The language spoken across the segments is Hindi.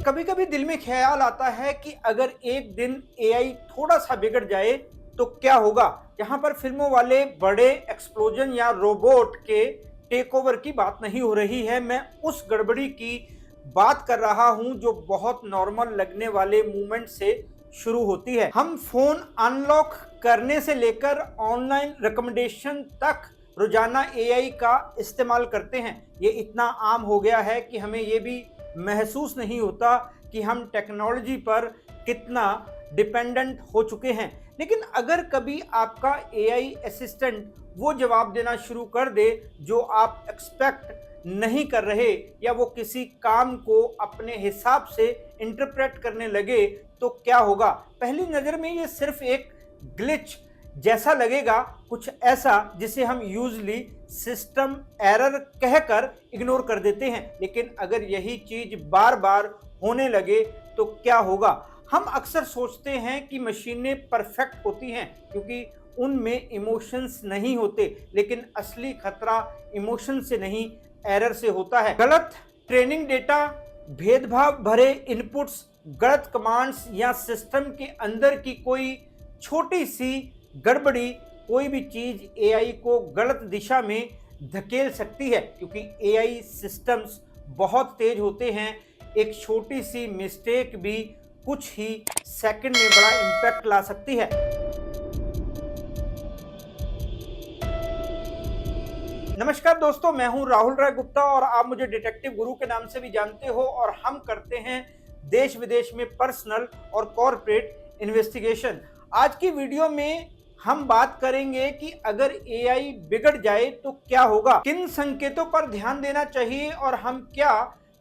कभी कभी दिल में ख्याल आता है कि अगर एक दिन एआई थोड़ा सा बिगड़ जाए तो क्या होगा। यहाँ पर फिल्मों वाले बड़े एक्सप्लोजन या रोबोट के टेक ओवर की बात नहीं हो रही है। मैं उस गड़बड़ी की बात कर रहा हूँ जो बहुत नॉर्मल लगने वाले मूवमेंट से शुरू होती है। हम फोन अनलॉक करने से लेकर ऑनलाइन रिकमेंडेशन तक रोजाना एआई का इस्तेमाल करते हैं। ये इतना आम हो गया है कि हमें ये भी महसूस नहीं होता कि हम टेक्नोलॉजी पर कितना डिपेंडेंट हो चुके हैं। लेकिन अगर कभी आपका एआई असिस्टेंट वो जवाब देना शुरू कर दे जो आप एक्सपेक्ट नहीं कर रहे, या वो किसी काम को अपने हिसाब से इंटरप्रेट करने लगे, तो क्या होगा। पहली नज़र में ये सिर्फ एक ग्लिच जैसा लगेगा, कुछ ऐसा जिसे हम यूजली सिस्टम एरर कहकर इग्नोर कर देते हैं। लेकिन अगर यही चीज बार बार होने लगे तो क्या होगा। हम अक्सर सोचते हैं कि मशीनें परफेक्ट होती हैं क्योंकि उनमें इमोशंस नहीं होते, लेकिन असली खतरा इमोशन से नहीं, एरर से होता है। गलत ट्रेनिंग डेटा, भेदभाव भरे इनपुट्स, गलत कमांड्स या सिस्टम के अंदर की कोई छोटी सी गड़बड़ी कोई भी चीज एआई को गलत दिशा में धकेल सकती है। क्योंकि एआई सिस्टम्स बहुत तेज होते हैं, एक छोटी सी मिस्टेक भी कुछ ही सेकंड में बड़ा इंपैक्ट ला सकती है। नमस्कार दोस्तों, मैं हूं राहुल राय गुप्ता और आप मुझे डिटेक्टिव गुरु के नाम से भी जानते हो। और हम करते हैं देश विदेश में पर्सनल और कॉर्पोरेट इन्वेस्टिगेशन। आज की वीडियो में हम बात करेंगे कि अगर एआई बिगड़ जाए तो क्या होगा, किन संकेतों पर ध्यान देना चाहिए और हम क्या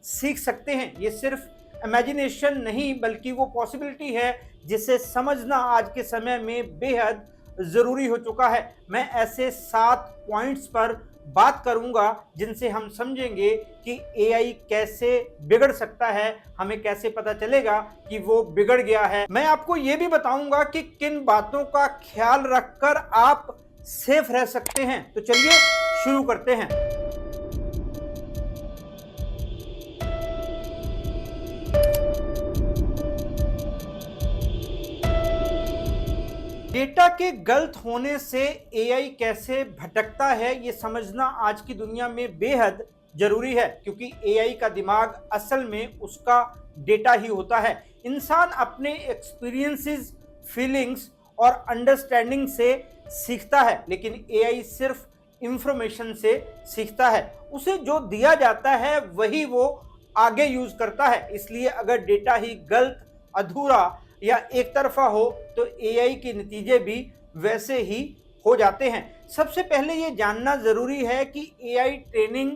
सीख सकते हैं। ये सिर्फ इमेजिनेशन नहीं बल्कि वो पॉसिबिलिटी है जिसे समझना आज के समय में बेहद जरूरी हो चुका है। मैं ऐसे 7 पॉइंट्स पर बात करूंगा जिनसे हम समझेंगे कि एआई कैसे बिगड़ सकता है, हमें कैसे पता चलेगा कि वो बिगड़ गया है। मैं आपको ये भी बताऊंगा कि किन बातों का ख्याल रखकर आप सेफ रह सकते हैं। तो चलिए शुरू करते हैं। डेटा के गलत होने से एआई कैसे भटकता है, ये समझना आज की दुनिया में बेहद जरूरी है। क्योंकि एआई का दिमाग असल में उसका डेटा ही होता है। इंसान अपने एक्सपीरियंसेस, फीलिंग्स और अंडरस्टैंडिंग से सीखता है, लेकिन एआई सिर्फ इंफॉर्मेशन से सीखता है। उसे जो दिया जाता है वही वो आगे यूज करता है। इसलिए अगर डेटा ही गलत, अधूरा या एक तरफा हो तो एआई के नतीजे भी वैसे ही हो जाते हैं। सबसे पहले ये जानना जरूरी है कि एआई ट्रेनिंग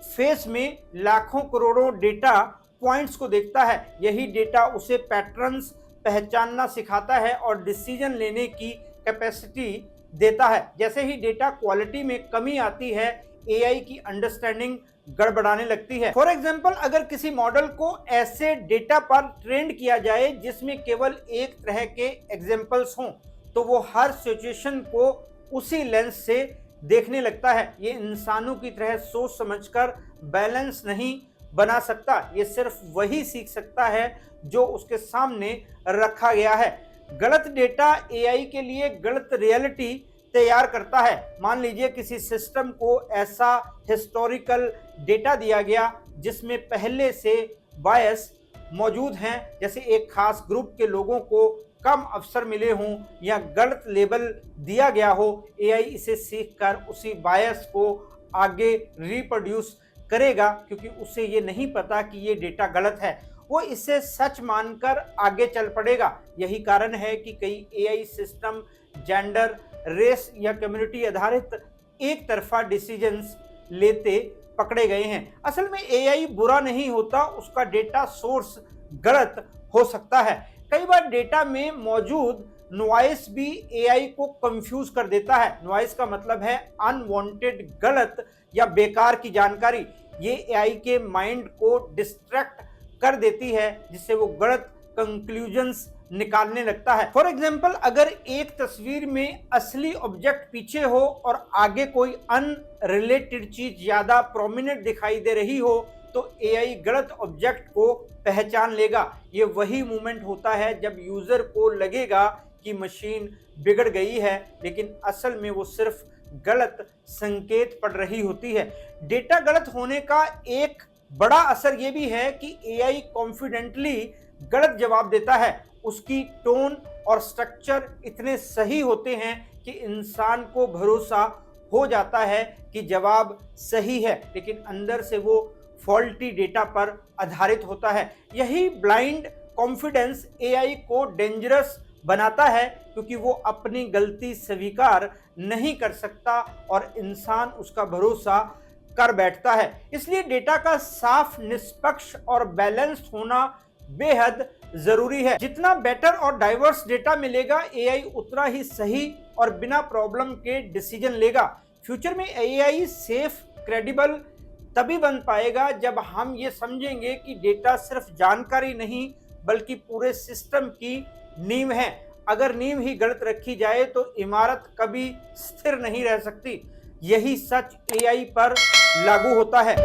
फेज में लाखों करोड़ों डेटा पॉइंट्स को देखता है। यही डेटा उसे पैटर्न्स पहचानना सिखाता है और डिसीजन लेने की कैपेसिटी देता है। जैसे ही डेटा क्वालिटी में कमी आती है, एआई की अंडरस्टैंडिंग गड़बड़ाने लगती है। फॉर एग्जाम्पल, अगर किसी मॉडल को ऐसे डेटा पर ट्रेंड किया जाए जिसमें केवल एक तरह के एग्जाम्पल्स हों, तो वो हर सिचुएशन को उसी लेंस से देखने लगता है। ये इंसानों की तरह सोच समझकर बैलेंस नहीं बना सकता। ये सिर्फ वही सीख सकता है जो उसके सामने रखा गया है। गलत डेटा एआई के लिए गलत रियलिटी तैयार करता है। मान लीजिए किसी सिस्टम को ऐसा हिस्टोरिकल डेटा दिया गया जिसमें पहले से बायस मौजूद हैं, जैसे एक खास ग्रुप के लोगों को कम अवसर मिले हों या गलत लेबल दिया गया हो। एआई इसे सीखकर उसी बायस को आगे रिप्रोड्यूस करेगा क्योंकि उसे ये नहीं पता कि ये डेटा गलत है। वो इसे सच मानकर आगे चल पड़ेगा। यही कारण है कि कई एआई सिस्टम जेंडर, रेस या कम्युनिटी आधारित एक तरफा डिसीजंस लेते पकड़े गए हैं। असल में एआई बुरा नहीं होता, उसका डेटा सोर्स गलत हो सकता है। कई बार डेटा में मौजूद नॉइस भी एआई को कंफ्यूज कर देता है। नॉइस का मतलब है अनवांटेड, गलत या बेकार की जानकारी। ये एआई के माइंड को डिस्ट्रैक्ट कर देती है जिससे वो गलत कंक्लूजन्स निकालने लगता है। फॉर एग्जाम्पल, अगर एक तस्वीर में असली ऑब्जेक्ट पीछे हो और आगे कोई अनरिलेटेड चीज ज्यादा प्रोमिनेंट दिखाई दे रही हो, तो एआई गलत ऑब्जेक्ट को पहचान लेगा। ये वही मोमेंट होता है जब यूजर को लगेगा कि मशीन बिगड़ गई है, लेकिन असल में वो सिर्फ गलत संकेत पढ़ रही होती है। डेटा गलत होने का एक बड़ा असर ये भी है कि एआई कॉन्फिडेंटली गलत जवाब देता है। उसकी टोन और स्ट्रक्चर इतने सही होते हैं कि इंसान को भरोसा हो जाता है कि जवाब सही है, लेकिन अंदर से वो फॉल्टी डेटा पर आधारित होता है। यही ब्लाइंड कॉन्फिडेंस एआई को डेंजरस बनाता है, क्योंकि वो अपनी गलती स्वीकार नहीं कर सकता और इंसान उसका भरोसा कर बैठता है। इसलिए डेटा का साफ, निष्पक्ष और बैलेंस्ड होना बेहद जरूरी है। जितना बेटर और डाइवर्स डेटा मिलेगा, एआई उतना ही सही और बिना प्रॉब्लम के डिसीजन लेगा। फ्यूचर में एआई सेफ, क्रेडिबल तभी बन पाएगा जब हम ये समझेंगे कि डेटा सिर्फ जानकारी नहीं बल्कि पूरे सिस्टम की नींव है। अगर नींव ही गलत रखी जाए तो इमारत कभी स्थिर नहीं रह सकती। यही सच एआई पर लागू होता है।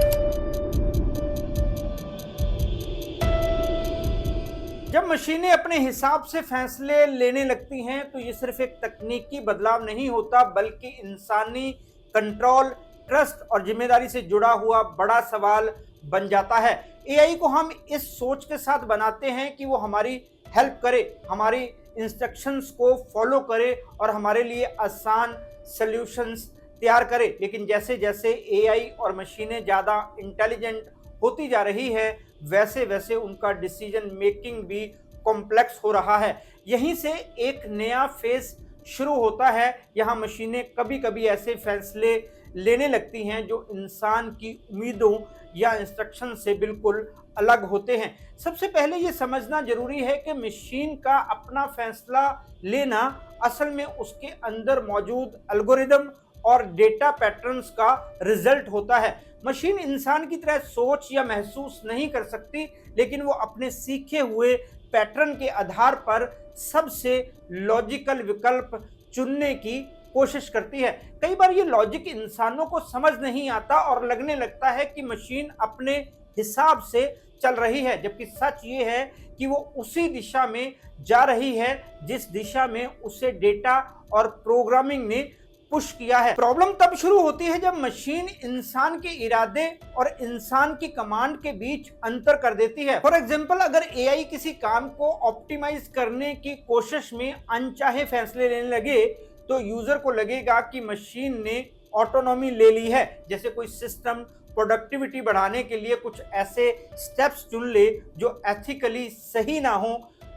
जब मशीनें अपने हिसाब से फैसले लेने लगती हैं तो ये सिर्फ एक तकनीकी बदलाव नहीं होता, बल्कि इंसानी कंट्रोल, ट्रस्ट और जिम्मेदारी से जुड़ा हुआ बड़ा सवाल बन जाता है। एआई को हम इस सोच के साथ बनाते हैं कि वो हमारी हेल्प करे, हमारी इंस्ट्रक्शंस को फॉलो करे और हमारे लिए आसान सॉल्यूशंस तैयार करे। लेकिन जैसे जैसे एआई और मशीनें ज़्यादा इंटेलिजेंट होती जा रही है, वैसे वैसे उनका डिसीजन मेकिंग भी कॉम्प्लेक्स हो रहा है। यहीं से एक नया फेज शुरू होता है। यहाँ मशीनें कभी कभी ऐसे फैसले लेने लगती हैं जो इंसान की उम्मीदों या इंस्ट्रक्शन से बिल्कुल अलग होते हैं। सबसे पहले ये समझना जरूरी है कि मशीन का अपना फैसला लेना असल में उसके अंदर मौजूद एल्गोरिदम और डेटा पैटर्न्स का रिजल्ट होता है। मशीन इंसान की तरह सोच या महसूस नहीं कर सकती, लेकिन वो अपने सीखे हुए पैटर्न के आधार पर सबसे लॉजिकल विकल्प चुनने की कोशिश करती है। कई बार ये लॉजिक इंसानों को समझ नहीं आता और लगने लगता है कि मशीन अपने हिसाब से चल रही है, जबकि सच ये है कि वो उसी दिशा में जा रही है जिस दिशा में उसे डेटा और प्रोग्रामिंग ने पुश किया है। प्रॉब्लम तब शुरू होती है जब मशीन इंसान के इरादे और इंसान की कमांड के बीच अंतर कर देती है। फॉर एग्जांपल, अगर एआई किसी काम को ऑप्टिमाइज करने की कोशिश में अनचाहे फैसले लेने लगे तो यूजर को लगेगा कि मशीन ने ऑटोनॉमी ले ली है। जैसे कोई सिस्टम प्रोडक्टिविटी बढ़ाने के लिए कुछ ऐसे स्टेप्स चुन ले जो एथिकली सही ना हो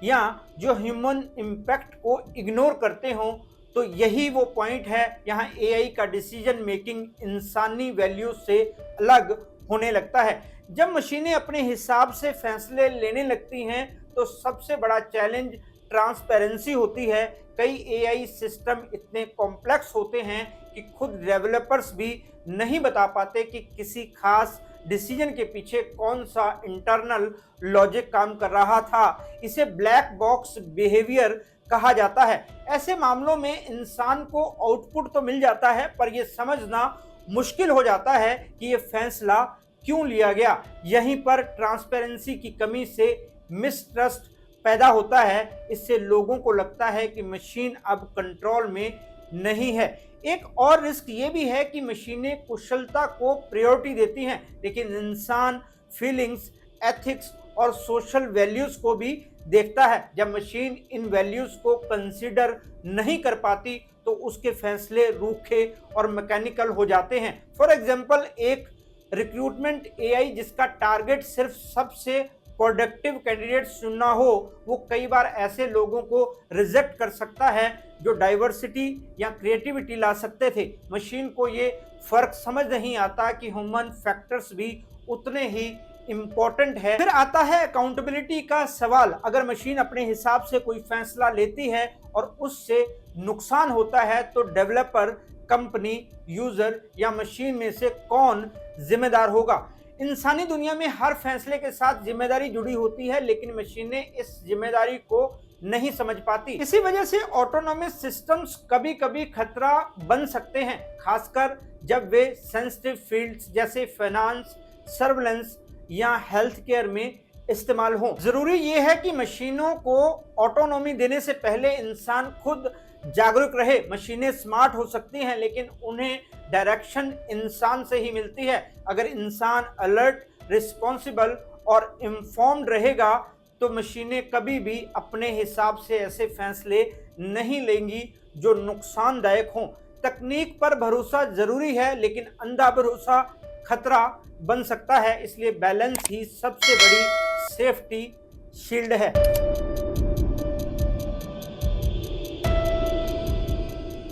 या जो ह्यूमन इम्पैक्ट को इग्नोर करते हों। तो यही वो पॉइंट है, यहाँ एआई का डिसीजन मेकिंग इंसानी वैल्यू से अलग होने लगता है। जब मशीनें अपने हिसाब से फैसले लेने लगती हैं तो सबसे बड़ा चैलेंज ट्रांसपेरेंसी होती है। कई एआई सिस्टम इतने कॉम्प्लेक्स होते हैं कि खुद डेवलपर्स भी नहीं बता पाते कि किसी खास डिसीजन के पीछे कौन सा इंटरनल लॉजिक काम कर रहा था। इसे ब्लैक बॉक्स बिहेवियर कहा जाता है। ऐसे मामलों में इंसान को आउटपुट तो मिल जाता है, पर यह समझना मुश्किल हो जाता है कि यह फैसला क्यों लिया गया। यहीं पर ट्रांसपेरेंसी की कमी से मिसट्रस्ट पैदा होता है। इससे लोगों को लगता है कि मशीन अब कंट्रोल में नहीं है। एक और रिस्क ये भी है कि मशीनें कुशलता को प्रायोरिटी देती हैं, लेकिन इंसान फीलिंग्स, एथिक्स और सोशल वैल्यूज को भी देखता है। जब मशीन इन वैल्यूज को कंसीडर नहीं कर पाती तो उसके फैसले रूखे और मैकेनिकल हो जाते हैं। फॉर एग्जांपल, एक रिक्रूटमेंट एआई जिसका टारगेट सिर्फ सबसे प्रोडक्टिव कैंडिडेट चुनना हो, वो कई बार ऐसे लोगों को रिजेक्ट कर सकता है जो डाइवर्सिटी या क्रिएटिविटी ला सकते थे। मशीन को ये फर्क समझ नहीं आता कि ह्यूमन फैक्टर्स भी उतने ही इम्पोर्टेंट है। फिर आता है अकाउंटेबिलिटी का सवाल। अगर मशीन अपने हिसाब से कोई फैसला लेती है और उससे नुकसान होता है तो डेवलपर, कंपनी, यूजर या मशीन में से कौन जिम्मेदार होगा? इंसानी दुनिया में हर फैसले के साथ जिम्मेदारी जुड़ी होती है, लेकिन मशीनें इस जिम्मेदारी को नहीं समझ पाती। इसी वजह से ऑटोनोमस सिस्टम्स कभी कभी खतरा बन सकते हैं, खासकर जब वे सेंसिटिव फील्ड्स जैसे फाइनेंस, सर्वेलेंस या हेल्थ केयर में इस्तेमाल हो। जरूरी यह है कि मशीनों को ऑटोनॉमी देने से पहले इंसान खुद जागरूक रहे। मशीनें स्मार्ट हो सकती हैं, लेकिन उन्हें डायरेक्शन इंसान से ही मिलती है। अगर इंसान अलर्ट, रिस्पॉन्सिबल और इन्फॉर्म्ड रहेगा तो मशीनें कभी भी अपने हिसाब से ऐसे फैसले नहीं लेंगी जो नुकसानदायक हों। तकनीक पर भरोसा जरूरी है, लेकिन अंधा भरोसा खतरा बन सकता है। इसलिए बैलेंस ही सबसे बड़ी सेफ्टी शील्ड है।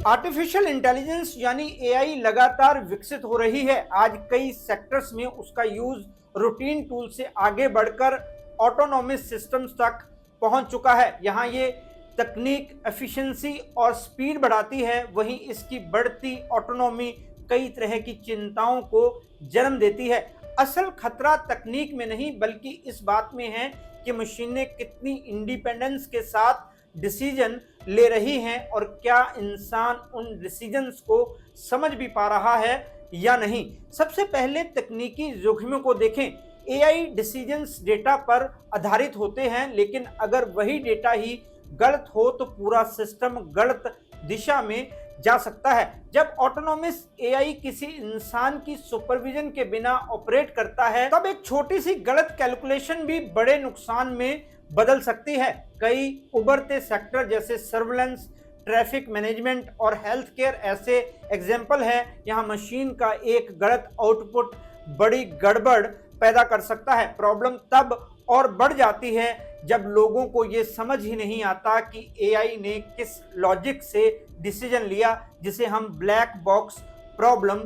आर्टिफिशियल इंटेलिजेंस यानी एआई लगातार विकसित हो रही है। आज कई सेक्टर्स में उसका यूज रूटीन टूल से आगे बढ़कर ऑटोनॉमस सिस्टम्स तक पहुंच चुका है। यहाँ ये तकनीक एफिशिएंसी और स्पीड बढ़ाती है, वहीं इसकी बढ़ती ऑटोनॉमी कई तरह की चिंताओं को जन्म देती है। असल खतरा तकनीक में नहीं, बल्कि इस बात में है कि मशीनें कितनी इंडिपेंडेंस के साथ डिसीजन ले रही हैं और क्या इंसान उन डिसीजंस को समझ भी पा रहा है या नहीं। सबसे पहले तकनीकी जोखिमों को देखें। एआई डिसीजंस डेटा पर आधारित होते हैं, लेकिन अगर वही डेटा ही गलत हो तो पूरा सिस्टम गलत दिशा में जा सकता है। जब ऑटोनॉमस एआई किसी इंसान की सुपरविजन के बिना ऑपरेट करता है, तब एक छोटी सी गलत कैलकुलेशन भी बड़े नुकसान में बदल सकती है। कई उभरते सेक्टर जैसे सर्विलेंस, ट्रैफिक मैनेजमेंट और हेल्थ केयर ऐसे एग्जाम्पल है। यहाँ मशीन का एक गलत आउटपुट बड़ी गड़बड़ पैदा कर सकता है। प्रॉब्लम तब और बढ़ जाती है जब लोगों को ये समझ ही नहीं आता कि एआई ने किस लॉजिक से डिसीजन लिया, जिसे हम ब्लैक बॉक्स प्रॉब्लम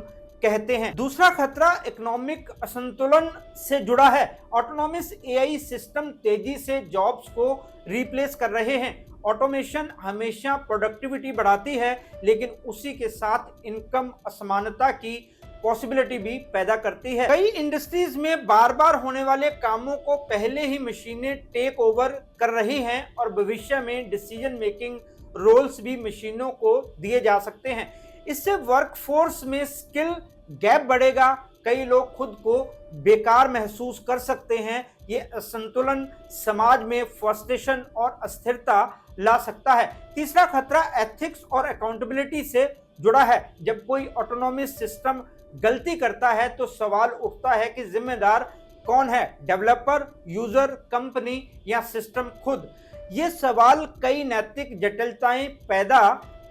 कहते हैं। दूसरा खतरा इकोनॉमिक असंतुलन से जुड़ा है। ऑटोनॉमस एआई सिस्टम तेजी से जॉब्स को रिप्लेस कर रहे हैं। ऑटोमेशन हमेशा प्रोडक्टिविटी बढ़ाती है, लेकिन उसी के साथ इनकम असमानता की पॉसिबिलिटी भी पैदा करती है। कई इंडस्ट्रीज में बार बार होने वाले कामों को पहले ही मशीनें टेक ओवर कर रही हैं और भविष्य में डिसीजन मेकिंग रोल्स भी मशीनों को दिए जा सकते हैं। इससे वर्कफोर्स में स्किल गैप बढ़ेगा। कई लोग खुद को बेकार महसूस कर सकते हैं। ये असंतुलन समाज में फ्रस्ट्रेशन और अस्थिरता ला सकता है। तीसरा खतरा एथिक्स और अकाउंटेबिलिटी से जुड़ा है। जब कोई ऑटोनॉमस सिस्टम गलती करता है तो सवाल उठता है कि जिम्मेदार कौन है, डेवलपर, यूजर, कंपनी या सिस्टम खुद। ये सवाल कई नैतिक जटिलताएं पैदा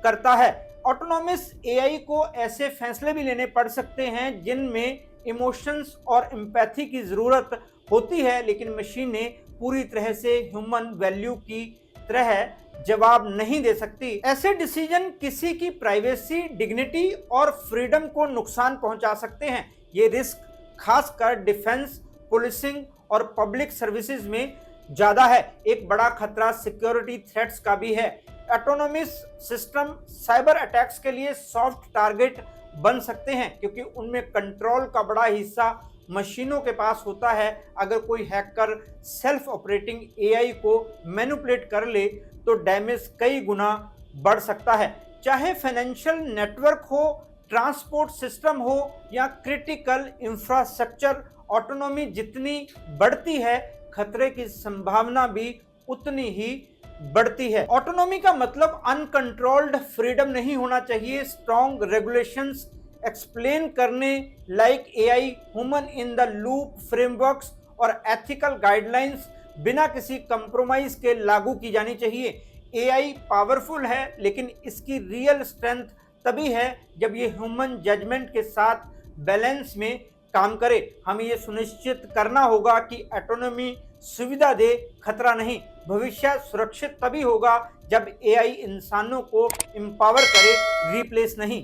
करता है। ऑटोनॉमस एआई को ऐसे फैसले भी लेने पड़ सकते हैं जिनमें इमोशंस और एम्पैथी की जरूरत होती है, लेकिन मशीनें पूरी तरह से ह्यूमन वैल्यू की तरह जवाब नहीं दे सकती। ऐसे डिसीजन किसी की प्राइवेसी, डिग्निटी और फ्रीडम को नुकसान पहुंचा सकते हैं। ये रिस्क खासकर डिफेंस, पुलिसिंग और पब्लिक सर्विसेज में ज्यादा है। एक बड़ा खतरा सिक्योरिटी थ्रेट्स का भी है। ऑटोनॉमस सिस्टम साइबर अटैक्स के लिए सॉफ्ट टारगेट बन सकते हैं, क्योंकि उनमें कंट्रोल का बड़ा हिस्सा मशीनों के पास होता है। अगर कोई हैकर सेल्फ ऑपरेटिंग एआई को मैनिपुलेट कर ले तो डैमेज कई गुना बढ़ सकता है। चाहे फाइनेंशियल नेटवर्क हो, ट्रांसपोर्ट सिस्टम हो या क्रिटिकल इंफ्रास्ट्रक्चर, ऑटोनॉमी जितनी बढ़ती है खतरे की संभावना भी उतनी ही बढ़ती है। ऑटोनॉमी का मतलब अनकंट्रोल्ड फ्रीडम नहीं होना चाहिए। स्ट्रॉन्ग रेगुलेशंस, एक्सप्लेन करने like AI, human in the loop frameworks और एथिकल गाइडलाइंस बिना किसी कंप्रोमाइज के लागू की जानी चाहिए। एआई पावरफुल है, लेकिन इसकी रियल स्ट्रेंथ तभी है जब ये ह्यूमन जजमेंट के साथ बैलेंस में काम करे। हमें ये सुनिश्चित करना होगा कि ऑटोनॉमी सुविधा दे, खतरा नहीं। भविष्य सुरक्षित तभी होगा जब एआई इंसानों को एम्पावर करे, रिप्लेस नहीं।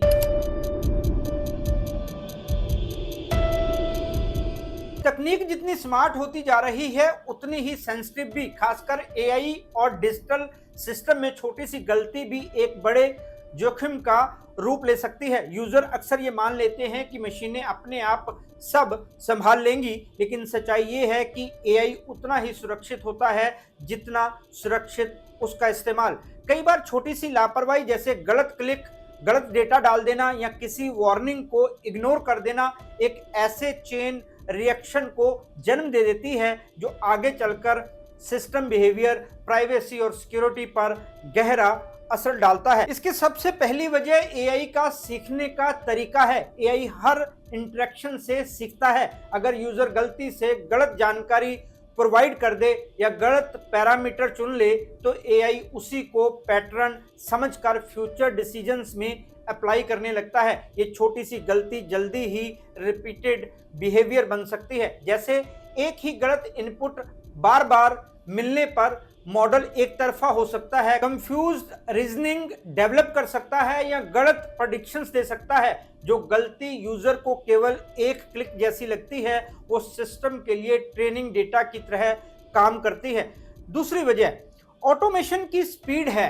तकनीक जितनी स्मार्ट होती जा रही है उतनी ही सेंसिटिव भी। खासकर एआई और डिजिटल सिस्टम में छोटी सी गलती भी एक बड़े जोखिम का रूप ले सकती है। यूजर अक्सर ये मान लेते हैं कि मशीनें अपने आप सब संभाल लेंगी, लेकिन सच्चाई ये है कि एआई उतना ही सुरक्षित होता है जितना सुरक्षित उसका इस्तेमाल। कई बार छोटी सी लापरवाही जैसे गलत क्लिक, गलत डेटा डाल देना या किसी वार्निंग को इग्नोर कर देना एक ऐसे चेन रिएक्शन को जन्म दे देती है, जो आगे चलकर सिस्टम बिहेवियर, प्राइवेसी और सिक्योरिटी पर गहरा असर डालता है। इसकी सबसे पहली वजह एआई का सीखने का तरीका है। एआई हर इंटरेक्शन से सीखता है। अगर यूजर गलती से गलत जानकारी प्रोवाइड कर दे या गलत पैरामीटर चुन ले तो एआई उसी को पैटर्न समझकर फ्यूचर डिसीजंस में अप्लाई करने लगता है। ये छोटी सी गलती जल्दी ही रिपीटेड बिहेवियर बन सकती है। जैसे एक ही गलत इनपुट बार बार मिलने पर मॉडल एक तरफा हो सकता है, कंफ्यूज्ड रीजनिंग डेवलप कर सकता है या गलत प्रेडिक्शंस दे सकता है। जो गलती यूजर को केवल एक क्लिक जैसी लगती है वो सिस्टम के लिए ट्रेनिंग डेटा की तरह काम करती है। दूसरी वजह ऑटोमेशन की स्पीड है।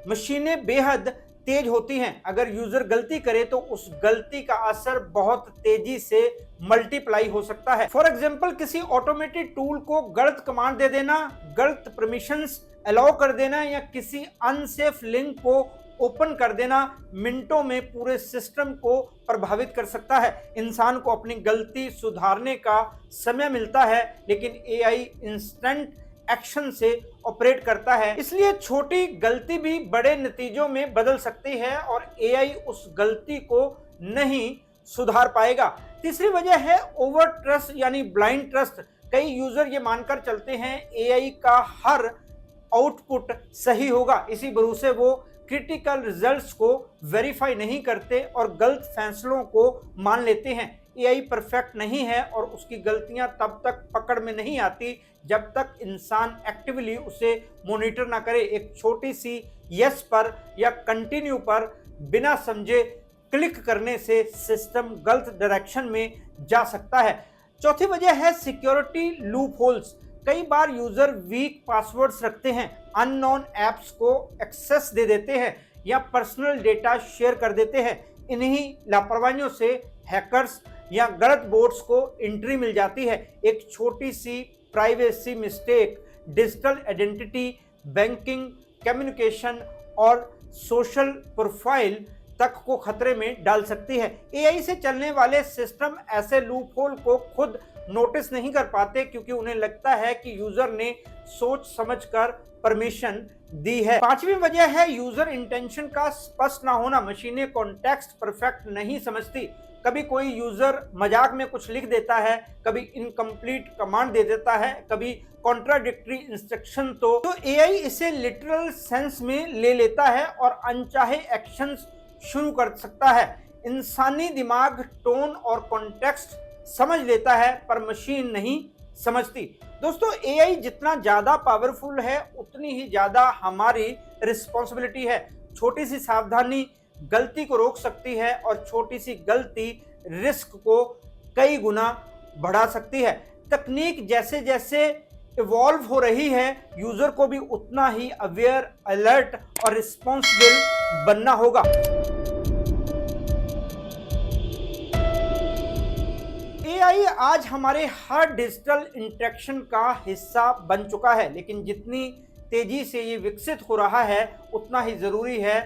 मशीनें बेहद तेज होती हैं। अगर यूजर गलती करे तो उस गलती का असर बहुत तेजी से मल्टीप्लाई हो सकता है। फॉर एग्जांपल, किसी ऑटोमेटेड टूल को गलत कमांड दे देना, गलत परमिशंस अलाउ कर देना या किसी अनसेफ लिंक को ओपन कर देना मिनटों में पूरे सिस्टम को प्रभावित कर सकता है। इंसान को अपनी गलती सुधारने का समय मिलता है, लेकिन एआई इंस्टेंट एक्शन से ऑपरेट करता है, इसलिए छोटी गलती भी बड़े नतीजों में बदल सकती है और एआई उस गलती को नहीं सुधार पाएगा। तीसरी वजह है ओवर ट्रस्ट यानी ब्लाइंड ट्रस्ट। कई यूजर ये मानकर चलते हैं एआई का हर आउटपुट सही होगा, इसी भरोसे वो क्रिटिकल रिजल्ट्स को वेरीफाई नहीं करते और गलत फैसलों को मान लेते हैं। एआई परफेक्ट नहीं है और उसकी गलतियां तब तक पकड़ में नहीं आती जब तक इंसान एक्टिवली उसे मॉनिटर ना करे। एक छोटी सी यस पर या कंटिन्यू पर बिना समझे क्लिक करने से सिस्टम गलत डायरेक्शन में जा सकता है। चौथी वजह है सिक्योरिटी लूप होल्स। कई बार यूजर वीक पासवर्ड्स रखते हैं, अननोन ऐप्स को एक्सेस दे देते हैं या पर्सनल डेटा शेयर कर देते हैं। इन्हीं लापरवाहियों से हैकर्स या गलत बोट्स को एंट्री मिल जाती है। एक छोटी सी privacy mistake digital identity, banking, communication और सोशल प्रोफाइल तक को खतरे में डाल सकती है। एआई से चलने वाले सिस्टम ऐसे लूप होल को खुद नोटिस नहीं कर पाते क्योंकि उन्हें लगता है कि यूजर ने सोच समझकर परमिशन दी है। पांचवी वजह है यूजर इंटेंशन का स्पष्ट ना होना। मशीनें कॉन्टेक्स्ट परफेक्ट नहीं समझती। कभी कोई यूजर मजाक में कुछ लिख देता है, कभी इनकम्प्लीट कमांड दे देता है, कभी कॉन्ट्राडिक्टरी इंस्ट्रक्शन। तो एआई इसे लिटरल सेंस में ले लेता है और अनचाहे एक्शंस शुरू कर सकता है। इंसानी दिमाग टोन और कॉन्टेक्स्ट समझ लेता है पर मशीन नहीं समझती। दोस्तों, एआई जितना ज्यादा पावरफुल है उतनी ही ज्यादा हमारी रिस्पॉन्सिबिलिटी है। छोटी सी सावधानी गलती को रोक सकती है और छोटी सी गलती रिस्क को कई गुना बढ़ा सकती है। तकनीक जैसे जैसे इवॉल्व हो रही है, यूजर को भी उतना ही अवेयर, अलर्ट और रिस्पॉन्सिबल बनना होगा। एआई आज हमारे हर डिजिटल इंटरेक्शन का हिस्सा बन चुका है, लेकिन जितनी तेजी से ये विकसित हो रहा है उतना ही जरूरी है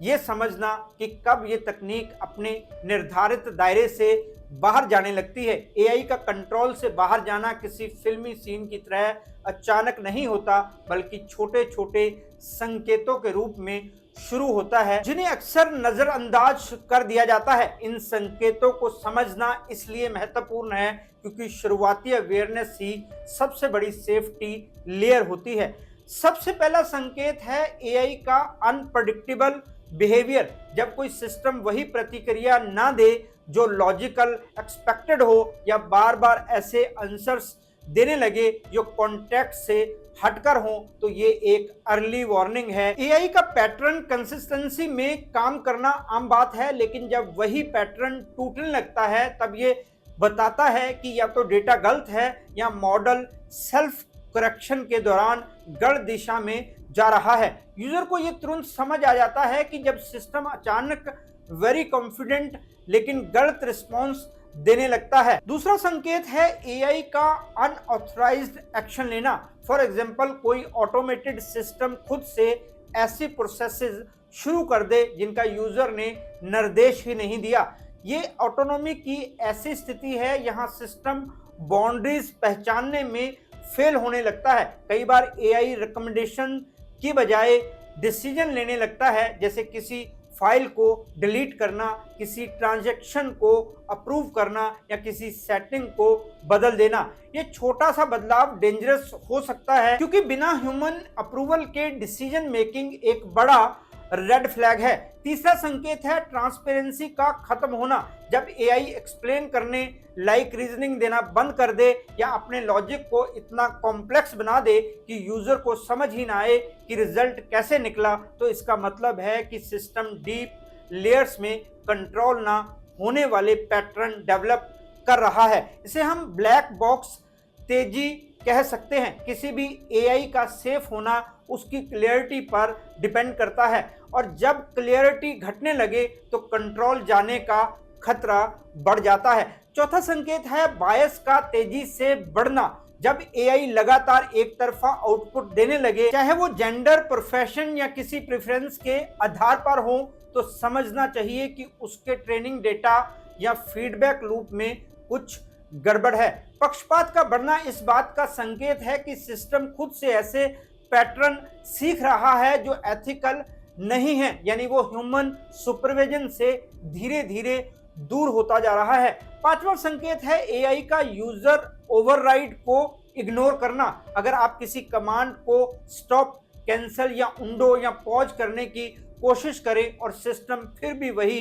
ये समझना कि कब ये तकनीक अपने निर्धारित दायरे से बाहर जाने लगती है। एआई का कंट्रोल से बाहर जाना किसी फिल्मी सीन की तरह अचानक नहीं होता, बल्कि छोटे छोटे संकेतों के रूप में शुरू होता है जिन्हें अक्सर नजरअंदाज कर दिया जाता है। इन संकेतों को समझना इसलिए महत्वपूर्ण है क्योंकि शुरुआती अवेयरनेस ही सबसे बड़ी सेफ्टी लेयर होती है। सबसे पहला संकेत है एआई का अनप्रेडिक्टेबल बिहेवियर। जब कोई सिस्टम वही प्रतिक्रिया ना दे जो लॉजिकल एक्सपेक्टेड हो या बार बार ऐसे आंसर्स देने लगे जो कॉन्टेक्स्ट से हटकर हो, तो ये एक अर्ली वार्निंग है। एआई का पैटर्न कंसिस्टेंसी में काम करना आम बात है, लेकिन जब वही पैटर्न टूटने लगता है तब ये बताता है कि या तो डेटा गलत है या मॉडल सेल्फ करेक्शन के दौरान गलत दिशा में जा रहा है। यूजर को ये तुरंत समझ आ जाता है कि जब सिस्टम अचानक वेरी कॉन्फिडेंट लेकिन गलत रिस्पॉन्स देने लगता है। दूसरा संकेत है एआई का अनऑथराइज्ड एक्शन लेना। फॉर एग्जांपल, कोई ऑटोमेटेड सिस्टम खुद से ऐसी प्रोसेसेस शुरू कर दे जिनका यूजर ने निर्देश ही नहीं दिया। ये ऑटोनॉमी की ऐसी स्थिति है यहाँ सिस्टम बाउंड्रीज पहचानने में फेल होने लगता है। कई बार एआई रिकमेंडेशन की बजाय डिसीजन लेने लगता है, जैसे किसी फाइल को डिलीट करना, किसी ट्रांजैक्शन को अप्रूव करना या किसी सेटिंग को बदल देना। ये छोटा सा बदलाव डेंजरस हो सकता है, क्योंकि बिना ह्यूमन अप्रूवल के डिसीजन मेकिंग एक बड़ा रेड फ्लैग है। तीसरा संकेत है ट्रांसपेरेंसी का खत्म होना। जब एआई एक्सप्लेन करने लाइक रीजनिंग देना बंद कर दे या अपने लॉजिक को इतना कॉम्प्लेक्स बना दे कि यूजर को समझ ही ना आए कि रिजल्ट कैसे निकला, तो इसका मतलब है कि सिस्टम डीप लेयर्स में कंट्रोल ना होने वाले पैटर्न डेवलप कर रहा है। इसे हम ब्लैक बॉक्स तेजी कह सकते हैं। किसी भी एआई का सेफ होना उसकी क्लियरिटी पर डिपेंड करता है, और जब क्लियरिटी घटने लगे तो कंट्रोल जाने का खतरा बढ़ जाता है। चौथा संकेत है बायस का तेजी से बढ़ना। जब एआई लगातार एक तरफा आउटपुट देने लगे, चाहे वो जेंडर, प्रोफेशन या किसी प्रेफरेंस के आधार पर हो, तो समझना चाहिए कि उसके ट्रेनिंग डेटा या फीडबैक लूप में कुछ गड़बड़ है। पक्षपात का बढ़ना इस बात का संकेत है कि सिस्टम खुद से ऐसे पैटर्न सीख रहा है जो एथिकल नहीं है, यानी वो ह्यूमन सुपरविजन से धीरे धीरे दूर होता जा रहा है। पांचवा संकेत है एआई का यूजर ओवरराइड को इग्नोर करना। अगर आप किसी कमांड को स्टॉप, कैंसिल या उंडो या पॉज करने की कोशिश करें और सिस्टम फिर भी वही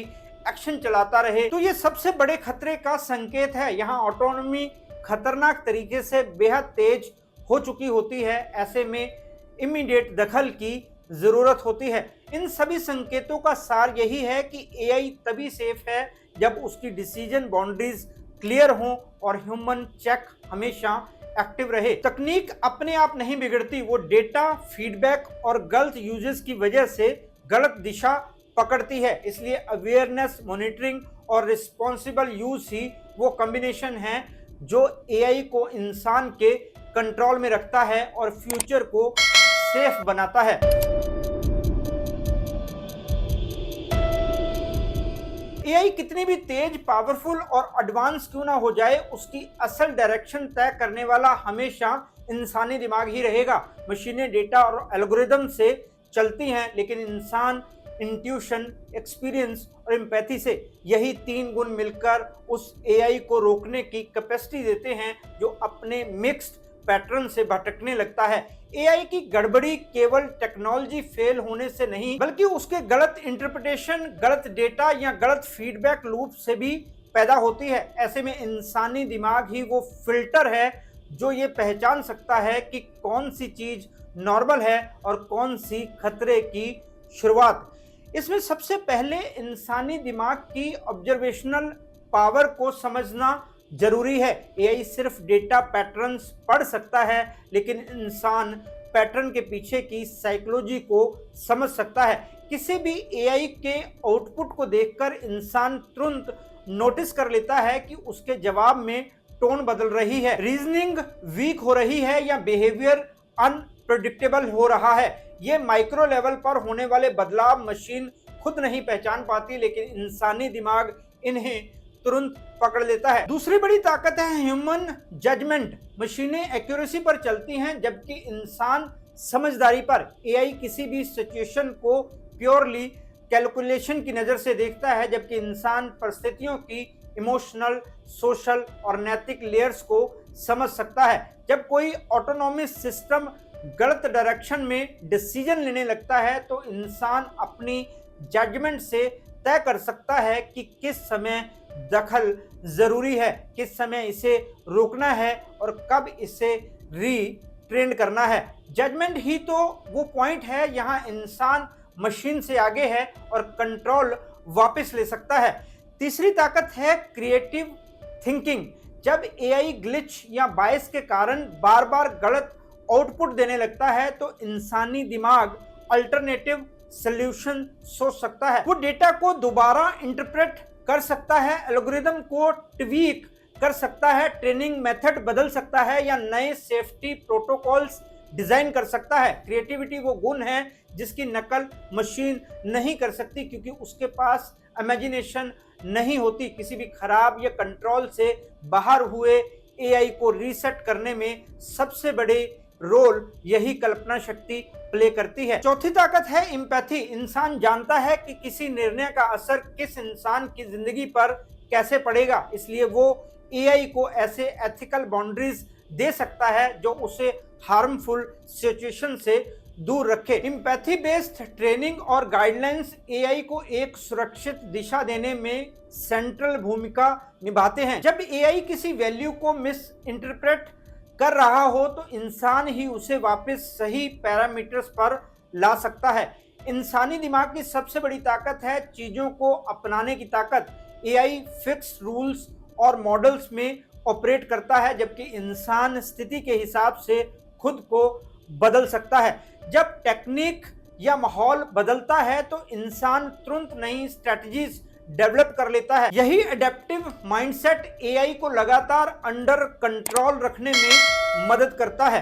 एक्शन चलाता रहे, तो ये सबसे बड़े खतरे का संकेत है। यहाँ ऑटोनॉमी खतरनाक तरीके से बेहद तेज हो चुकी होती है। ऐसे में इमीडिएट दखल की जरूरत होती है। इन सभी संकेतों का सार यही है कि एआई तभी सेफ है जब उसकी डिसीजन बाउंड्रीज क्लियर हो और ह्यूमन चेक हमेशा एक्टिव रहे। तकनीक अपने आप नहीं बिगड़ती, वो डेटा, फीडबैक और गलत यूजेस की वजह से गलत दिशा पकड़ती है। इसलिए अवेयरनेस, मॉनिटरिंग और रिस्पॉन्सिबल यूज ही वो कॉम्बिनेशन है जो एआई को इंसान के कंट्रोल में रखता है और फ्यूचर को सेफ बनाता है। एआई कितनी भी तेज, पावरफुल और एडवांस क्यों ना हो जाए, उसकी असल डायरेक्शन तय करने वाला हमेशा इंसानी दिमाग ही रहेगा। मशीनें डेटा और एल्गोरिदम से चलती हैं, लेकिन इंसान इंट्यूशन, एक्सपीरियंस और एम्पैथी से, यही तीन गुण मिलकर उस एआई को रोकने की कैपेसिटी देते हैं जो अपने मिक्स्ड पैटर्न से भटकने लगता है। एआई की गड़बड़ी केवल टेक्नोलॉजी फेल होने से नहीं, बल्कि उसके गलत इंटरप्रिटेशन, गलत डेटा या गलत फीडबैक लूप से भी पैदा होती है। ऐसे में इंसानी दिमाग ही वो फिल्टर है जो ये पहचान सकता है कि कौन सी चीज नॉर्मल है और कौन सी खतरे की शुरुआत। इसमें सबसे पहले इंसानी दिमाग की ऑब्जर्वेशनल पावर को समझना जरूरी है। एआई सिर्फ डेटा पैटर्न्स पढ़ सकता है, लेकिन इंसान पैटर्न के पीछे की साइकोलॉजी को समझ सकता है। किसी भी एआई के आउटपुट को देखकर इंसान तुरंत नोटिस कर लेता है कि उसके जवाब में टोन बदल रही है, रीजनिंग वीक हो रही है या बिहेवियर अनप्रेडिक्टेबल हो रहा है। ये माइक्रो लेवल पर होने वाले बदलाव मशीन खुद नहीं पहचान पाती, लेकिन इंसानी दिमाग इन्हें तुरंत पकड़ लेता है। दूसरी बड़ी ताकत है ह्यूमन जजमेंट। मशीनें एक्यूरेसी पर चलती हैं, जबकि इंसान समझदारी पर। एआई किसी भी सिचुएशन को प्योरली कैलकुलेशन की नज़र से देखता है, जबकि इंसान परिस्थितियों की इमोशनल, सोशल और नैतिक लेयर्स को समझ सकता है। जब कोई ऑटोनॉमस सिस्टम गलत डायरेक्शन में डिसीजन लेने लगता है, तो इंसान अपनी जजमेंट से तय कर सकता है कि किस समय दखल जरूरी है, किस समय इसे रोकना है और कब इसे रीट्रेन करना है। जजमेंट ही तो वो पॉइंट है यहाँ इंसान मशीन से आगे है और कंट्रोल वापस ले सकता है। तीसरी ताकत है क्रिएटिव थिंकिंग। जब एआई ग्लिच या बायस के कारण बार बार गलत आउटपुट देने लगता है, तो इंसानी दिमाग अल्टरनेटिव सॉल्यूशन सोच सकता है। वो डेटा को दोबारा इंटरप्रेट कर सकता है, एल्गोरिदम को ट्वीक कर सकता है, ट्रेनिंग मेथड बदल सकता है या नए सेफ्टी प्रोटोकॉल्स डिजाइन कर सकता है। क्रिएटिविटी वो गुण है जिसकी नकल मशीन नहीं कर सकती, क्योंकि उसके पास इमेजिनेशन नहीं होती। किसी भी खराब या कंट्रोल से बाहर हुए एआई को रीसेट करने में सबसे बड़े रोल यही कल्पना शक्ति प्ले करती है। चौथी ताकत है एम्पैथी। इंसान जानता है कि किसी निर्णय का असर किस इंसान की जिंदगी पर कैसे पड़ेगा, इसलिए वो एआई को ऐसे एथिकल बाउंड्रीज दे सकता है जो उसे हार्मफुल सिचुएशन से दूर रखे। एम्पैथी बेस्ड ट्रेनिंग और गाइडलाइंस एआई को एक सुरक्षित दिशा देने में सेंट्रल भूमिका निभाते हैं। जब एआई किसी वैल्यू को मिस इंटरप्रेट कर रहा हो तो इंसान ही उसे वापस सही पैरामीटर्स पर ला सकता है। इंसानी दिमाग की सबसे बड़ी ताकत है चीजों को अपनाने की ताकत। एआई फिक्स रूल्स और मॉडल्स में ऑपरेट करता है, जबकि इंसान स्थिति के हिसाब से खुद को बदल सकता है। जब टेक्निक या माहौल बदलता है तो इंसान तुरंत नई स्ट्रेटजीज डेवलप कर लेता है। यही एडेप्टिव माइंडसेट एआई को लगातार अंडर कंट्रोल रखने में मदद करता है।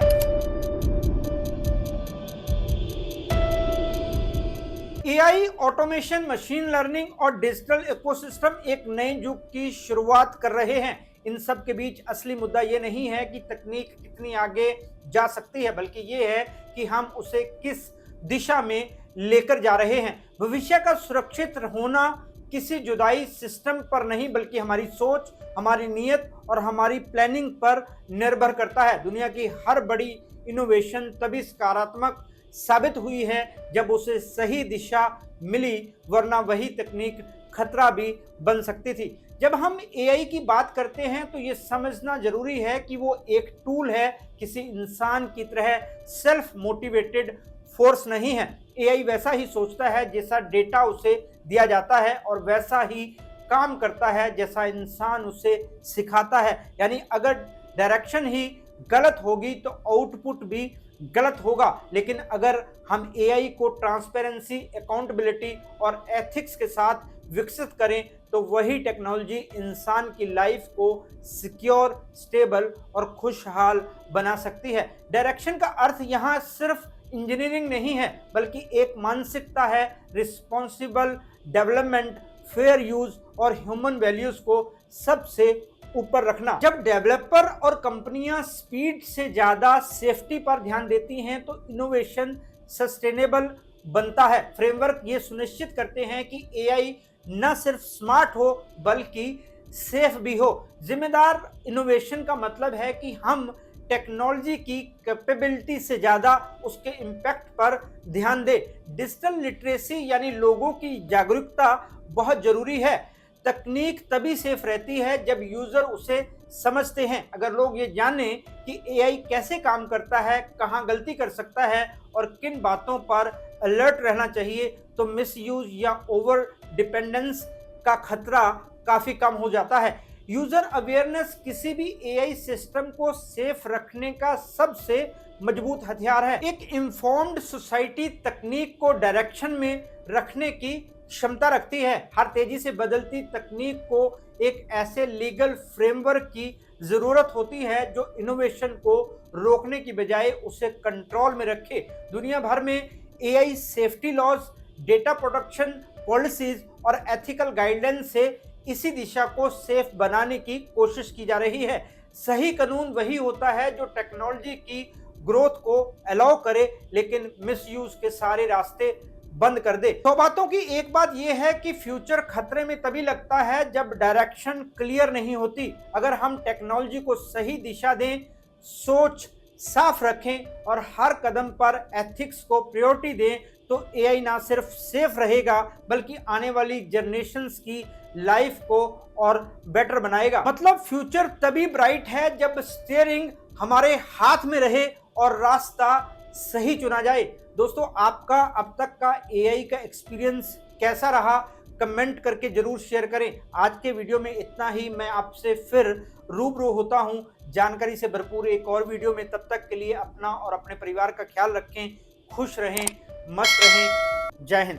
एआई, ऑटोमेशन, मशीन लर्निंग और डिजिटल इकोसिस्टम एक नए युग की शुरुआत कर रहे हैं। इन सब के बीच असली मुद्दा ये नहीं है कि तकनीक कितनी आगे जा सकती है, बल्कि ये है कि हम उसे किस दिशा में लेकर जा रहे हैं। भविष्य का सुरक्षित होना किसी जुदाई सिस्टम पर नहीं, बल्कि हमारी सोच, हमारी नीयत और हमारी प्लानिंग पर निर्भर करता है। दुनिया की हर बड़ी इनोवेशन तभी सकारात्मक साबित हुई है जब उसे सही दिशा मिली, वरना वही तकनीक खतरा भी बन सकती थी। जब हम एआई की बात करते हैं तो ये समझना जरूरी है कि वो एक टूल है, किसी इंसान की तरह सेल्फ मोटिवेटेड फोर्स नहीं है। एआई वैसा ही सोचता है जैसा डेटा उसे दिया जाता है और वैसा ही काम करता है जैसा इंसान उसे सिखाता है। यानी अगर डायरेक्शन ही गलत होगी तो आउटपुट भी गलत होगा। लेकिन अगर हम एआई को ट्रांसपेरेंसी, अकाउंटेबिलिटी और एथिक्स के साथ विकसित करें तो वही टेक्नोलॉजी इंसान की लाइफ को सिक्योर, स्टेबल और खुशहाल बना सकती है। डायरेक्शन का अर्थ यहाँ सिर्फ इंजीनियरिंग नहीं है, बल्कि एक मानसिकता है, रिस्पॉन्सिबल डेवलपमेंट, फेयर यूज और ह्यूमन वैल्यूज को सबसे ऊपर रखना। जब डेवलपर और कंपनियां स्पीड से ज्यादा सेफ्टी पर ध्यान देती हैं तो इनोवेशन सस्टेनेबल बनता है। फ्रेमवर्क ये सुनिश्चित करते हैं कि एआई न सिर्फ स्मार्ट हो बल्कि सेफ भी हो। जिम्मेदार इनोवेशन का मतलब है कि हम टेक्नोलॉजी की कैपेबिलिटी से ज़्यादा उसके इम्पैक्ट पर ध्यान दें। डिजिटल लिटरेसी यानी लोगों की जागरूकता बहुत ज़रूरी है। तकनीक तभी सेफ रहती है जब यूज़र उसे समझते हैं। अगर लोग ये जाने कि एआई कैसे काम करता है, कहाँ गलती कर सकता है और किन बातों पर अलर्ट रहना चाहिए, तो मिसयूज या ओवर डिपेंडेंस का खतरा काफ़ी कम हो जाता है। यूज़र अवेयरनेस किसी भी एआई सिस्टम को सेफ रखने का सबसे मजबूत हथियार है। एक इन्फॉर्म्ड सोसाइटी तकनीक को डायरेक्शन में रखने की क्षमता रखती है। हर तेजी से बदलती तकनीक को एक ऐसे लीगल फ्रेमवर्क की ज़रूरत होती है जो इनोवेशन को रोकने की बजाय उसे कंट्रोल में रखे। दुनिया भर में AI safety laws, data protection policies और एथिकल गाइडलाइंस से इसी दिशा को सेफ बनाने की कोशिश की जा रही है। सही कानून वही होता है जो टेक्नोलॉजी की ग्रोथ को अलाउ करे लेकिन मिसयूज के सारे रास्ते बंद कर दे। तो बातों की एक बात यह है कि फ्यूचर खतरे में तभी लगता है जब डायरेक्शन क्लियर नहीं होती। अगर हम टेक्नोलॉजी को सही दिशा दें, सोच साफ रखें और हर कदम पर एथिक्स को प्रायोरिटी दें तो एआई ना सिर्फ सेफ रहेगा बल्कि आने वाली जनरेशन्स की लाइफ को और बेटर बनाएगा। मतलब फ्यूचर तभी ब्राइट है जब स्टीयरिंग हमारे हाथ में रहे और रास्ता सही चुना जाए। दोस्तों, आपका अब तक का एआई का एक्सपीरियंस कैसा रहा, कमेंट करके जरूर शेयर करें। आज के वीडियो में इतना ही। मैं आपसे फिर रूबरू होता हूं जानकारी से भरपूर एक और वीडियो में। तब तक के लिए अपना और अपने परिवार का ख्याल रखें, खुश रहें, मस्त रहें। जय हिंद।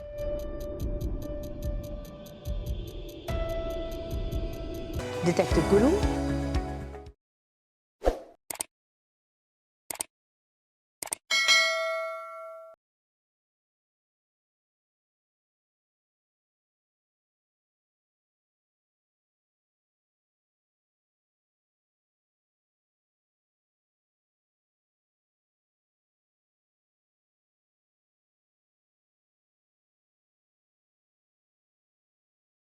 Detective Guru